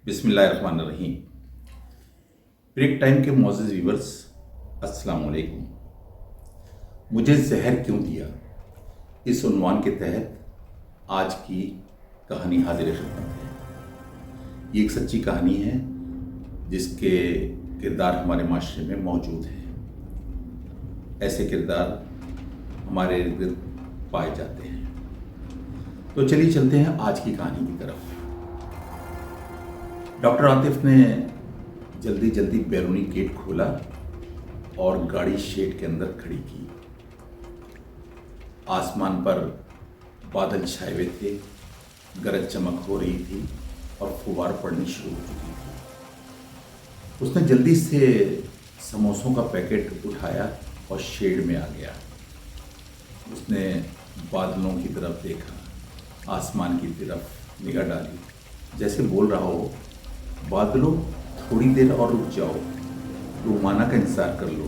बिस्मिल्लाहिर्रहमानिर्रहीम। Break time के मोअज़्ज़िज़ viewers, अस्सलाम वालेकुम। मुझे ज़हर क्यों दिया, इस उन्वान के तहत आज की कहानी हाज़िर खिदमत है। ये एक सच्ची कहानी है जिसके किरदार हमारे माशरे में मौजूद हैं। ऐसे किरदार हमारे इर्द गिर्द पाए जाते हैं। तो चलिए चलते हैं आज की कहानी की तरफ। डॉक्टर आतिफ ने जल्दी जल्दी बैरूनी गेट खोला और गाड़ी शेड के अंदर खड़ी की। आसमान पर बादल छाए हुए थे, गरज चमक हो रही थी और फुहार पड़नी शुरू हो चुकी थी। उसने जल्दी से समोसों का पैकेट उठाया और शेड में आ गया। उसने बादलों की तरफ देखा, आसमान की तरफ निगाह डाली, जैसे बोल रहा हो, बादलों थोड़ी देर और रुक जाओ, रूमाना का इंतज़ार कर लो,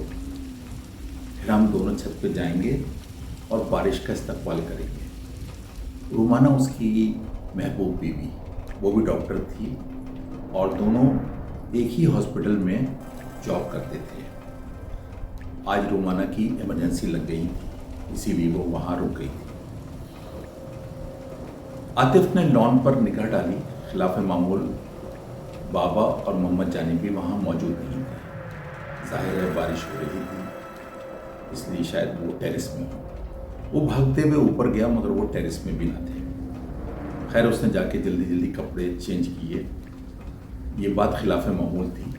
फिर हम दोनों छत पे जाएंगे और बारिश का इस्तकबाल करेंगे। रूमाना उसकी महबूब बीवी, वो भी डॉक्टर थी और दोनों एक ही हॉस्पिटल में जॉब करते थे। आज रूमाना की इमरजेंसी लग गई थी, इसीलिए वो वहाँ रुक गई थी। आतिफ ने लॉन पर निगाह डाली। खिलाफ मामूल बाबा और मोहम्मद जानी भी वहाँ मौजूद नहीं थे। जाहिर है बारिश हो रही थी, इसलिए शायद वो टेरेस में हो। वो भागते हुए ऊपर गया, मगर वो टेरेस में भी ना थे। खैर, उसने जाके जल्दी जल्दी कपड़े चेंज किए। ये बात खिलाफ मामूल थी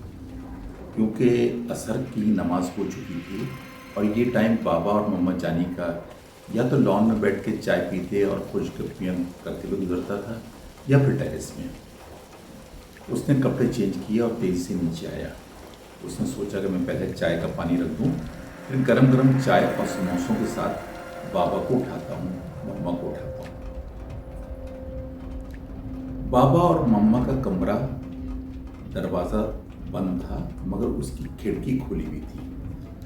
क्योंकि असर की नमाज हो चुकी थी और ये टाइम बाबा और मोहम्मद जानी का या तो लॉन में बैठ के चाय पीते और खुशगपियाँ करते हुए गुजरता था या फिर टेरेस में। उसने कपड़े चेंज किए और तेज़ी से नीचे आया। उसने सोचा कि मैं पहले चाय का पानी रख दूं, फिर गरम गरम चाय और समोसों के साथ बाबा को उठाता हूँ, मम्मा को उठाता हूँ। बाबा और मम्मा का कमरा दरवाज़ा बंद था, मगर उसकी खिड़की खुली हुई थी,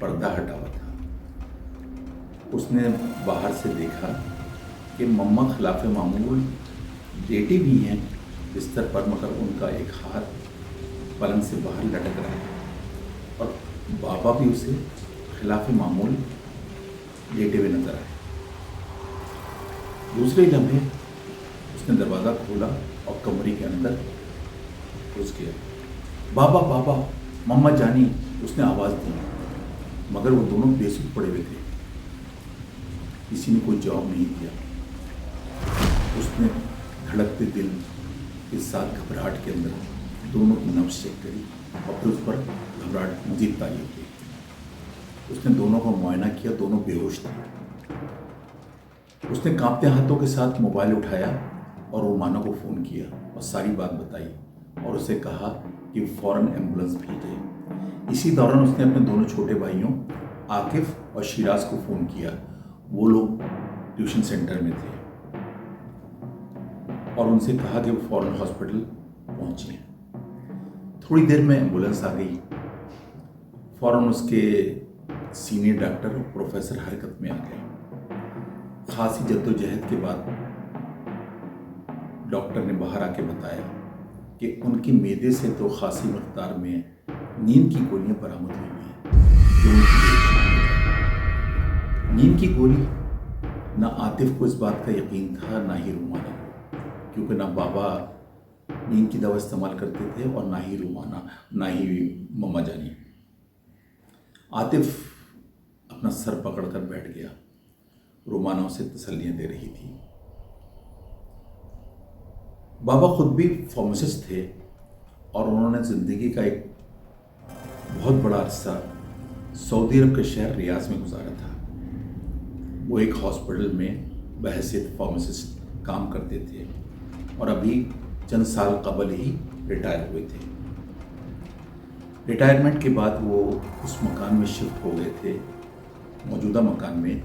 पर्दा हटा हुआ था। उसने बाहर से देखा कि मम्मा खिलाफ मामूल लेटी भी हैं बिस्तर पर, मगर उनका एक हाथ पलंग से बाहर लटक रहा है और बाबा भी उसे खिलाफ मामूल लेटे हुए नजर आए। दूसरे लम्हे उसने दरवाज़ा खोला और कमरे के अंदर घुस गया। बाबा बाबा, मम्मा जानी, उसने आवाज़ दी, मगर वो दोनों बेसुध पड़े हुए थे। किसी ने कोई जवाब नहीं दिया। उसने धड़कते दिल के साथ घबराहट के अंदर दोनों की नब्ज़ चेक करी और फिर उस पर घबराहट मज़ीद तारी हो गई। उसने दोनों का मुआयना किया, दोनों बेहोश थे। उसने कांपते हाथों के साथ मोबाइल उठाया और रूमाना को फ़ोन किया और सारी बात बताई और उसे कहा कि फ़ौरन एम्बुलेंस भेजे। इसी दौरान उसने अपने दोनों छोटे भाइयों आकिफ़ और शिराज को फ़ोन किया। वो लोग ट्यूशन सेंटर में थे और उनसे कहा कि वो फ़ौरन हॉस्पिटल पहुँचे। थोड़ी देर में एम्बुलेंस आ गई। फ़ौरन उसके सीनियर डॉक्टर प्रोफेसर हरकत में आ गए। खासी जद्दोजहद के बाद डॉक्टर ने बाहर आके बताया कि उनकी मेदे से तो खासी मकदार में नींद की गोलियां बरामद हुई हैं जो नींद की गोली। ना आतिफ को इस बात का यकीन था, ना ही रूमाना को, क्योंकि ना बाबा नींद की दवा इस्तेमाल करते थे और ना ही रूमाना, ना ही मम्मा जानी। आतिफ अपना सर पकड़कर बैठ गया। रूमाना उसे तसल्लियाँ दे रही थी। बाबा खुद भी फार्मासिस्ट थे और उन्होंने ज़िंदगी का एक बहुत बड़ा अरसा सऊदी अरब के शहर रियाज में गुजारा था। वो एक हॉस्पिटल में बहैसियत फार्मासिस्ट काम करते थे और अभी चंद साल कबल ही रिटायर हुए थे। रिटायरमेंट के बाद वो उस मकान में शिफ्ट हो गए थे, मौजूदा मकान में,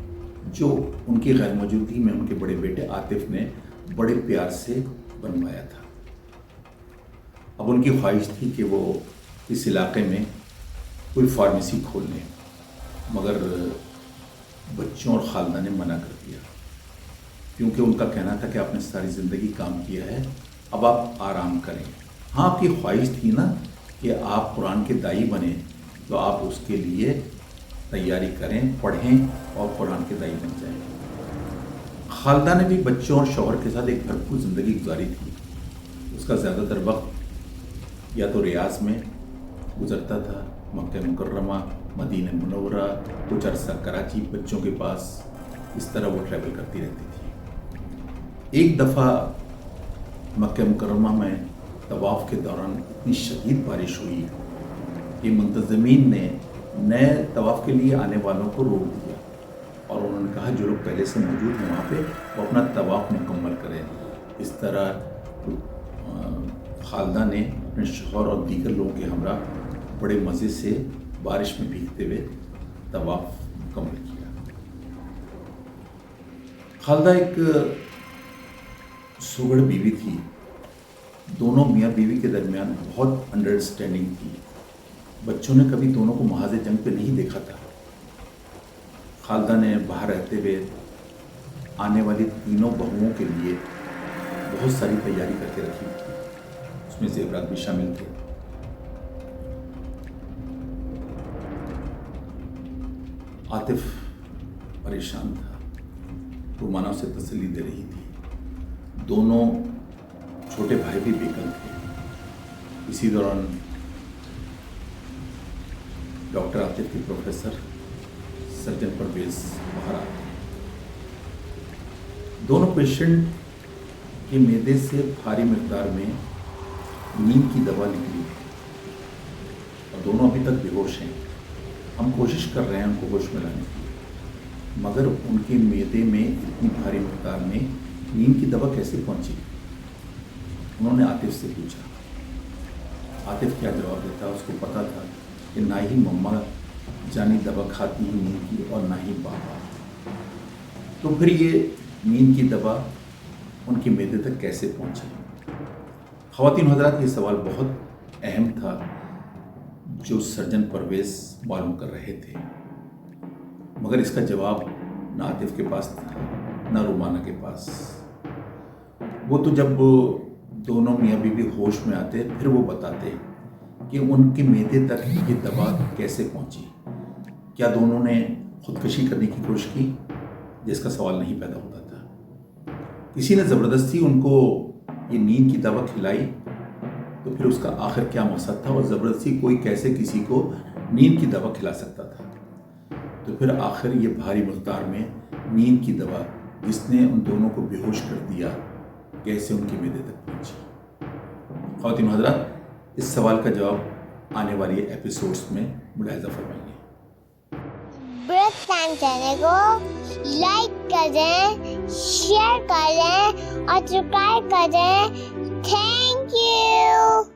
जो उनकी गैर मौजूदगी में उनके बड़े बेटे आतिफ ने बड़े प्यार से बनवाया था। अब उनकी ख्वाहिश थी कि वो इस इलाके में कोई फार्मेसी खोल लें, मगर बच्चों और खालदा ने मना कर दिया, क्योंकि उनका कहना था कि आपने सारी ज़िंदगी काम किया है, अब आप आराम करें। हाँ, आपकी ख्वाहिश थी ना कि आप कुरान के दाई बने, तो आप उसके लिए तैयारी करें, पढ़ें और कुरान के दाई बन जाएं। खालदा ने भी बच्चों और शौहर के साथ एक भरपूर ज़िंदगी गुजारी थी। उसका ज़्यादातर वक्त या तो रियाज में गुजरता था, मक्का मुकर्रमा, मदीना मुनव्वरा, कुछ अरसा कराची बच्चों के पास, इस तरह वो ट्रैवल करती रहती थी। एक दफ़ा मक्का मुकर्रमा में तवाफ़ के दौरान इतनी शदीद बारिश हुई कि मुंतज़मीन ने नए तवाफ़ के लिए आने वालों को रोक दिया और उन्होंने कहा जो लोग पहले से मौजूद हैं वहाँ पे वो अपना तवाफ़ मुकम्मल करें। इस तरह खालदा ने अपने शौहर और दीगर लोगों के हमरा बड़े मज़े से बारिश में भीगते हुए तवाफ़ मुकम्मल किया। खालदा एक सुगढ़ बीवी थी। दोनों मियाँ बीवी के दरमियान बहुत अंडरस्टैंडिंग थी। बच्चों ने कभी दोनों को महाज़ जंग पे नहीं देखा था। खालदा ने बाहर रहते हुए आने वाली तीनों बहुओं के लिए बहुत सारी तैयारी करके रखी थी, उसमें ज़ेवरात भी शामिल थे। आतिफ परेशान था, रुमाना उसे तसल्ली दे रही थी। दोनों छोटे भाई भी बेकल थे। इसी दौरान डॉक्टर आतिफ के प्रोफेसर सर्जन परवेज बाहर आते हैं। दोनों पेशेंट के मैदे से भारी मिकदार में नींद की दवा निकली और दोनों अभी तक बेहोश हैं। हम कोशिश कर रहे हैं उनको होश में लाने की, मगर उनके मैदे में इतनी भारी मिकदार में नींद की दवा कैसे पहुंची? उन्होंने आतिफ से पूछा। आतिफ क्या जवाब देता? उसको पता था कि ना ही मम्मा जानी दवा खाती ही नींद की और ना ही पापा, तो फिर ये नींद की दवा उनके मैदे तक कैसे पहुंची? ख़वातीन हज़रात, ये सवाल बहुत अहम था जो सर्जन परवेज़ मालूम कर रहे थे, मगर इसका जवाब ना आतिफ के पास था ना रुमाना के पास। वो तो जब दोनों मियाँ बीवी होश में आते फिर वो बताते कि उनके मैदे तक ये दवा कैसे पहुंची। क्या दोनों ने खुदकशी करने की कोशिश की? जिसका सवाल नहीं पैदा होता था। किसी ने ज़बरदस्ती उनको ये नींद की दवा खिलाई, तो फिर उसका आखिर क्या मकसद था और ज़बरदस्ती कोई कैसे किसी को नींद की दवा खिला सकता था? तो फिर आखिर ये भारी मकदार में नींद की दवा जिसने उन दोनों को बेहोश कर दिया कैसे उनके मैदे तक पहुंची? ख़वातीन हज़रात, इस सवाल का जवाब आने वाली एपिसोड्स में मुलाहिज़ा फरमाइए। ब्रेक टाइम चैनल को लाइक करें, शेयर करें और सब्सक्राइब करें। Thank you.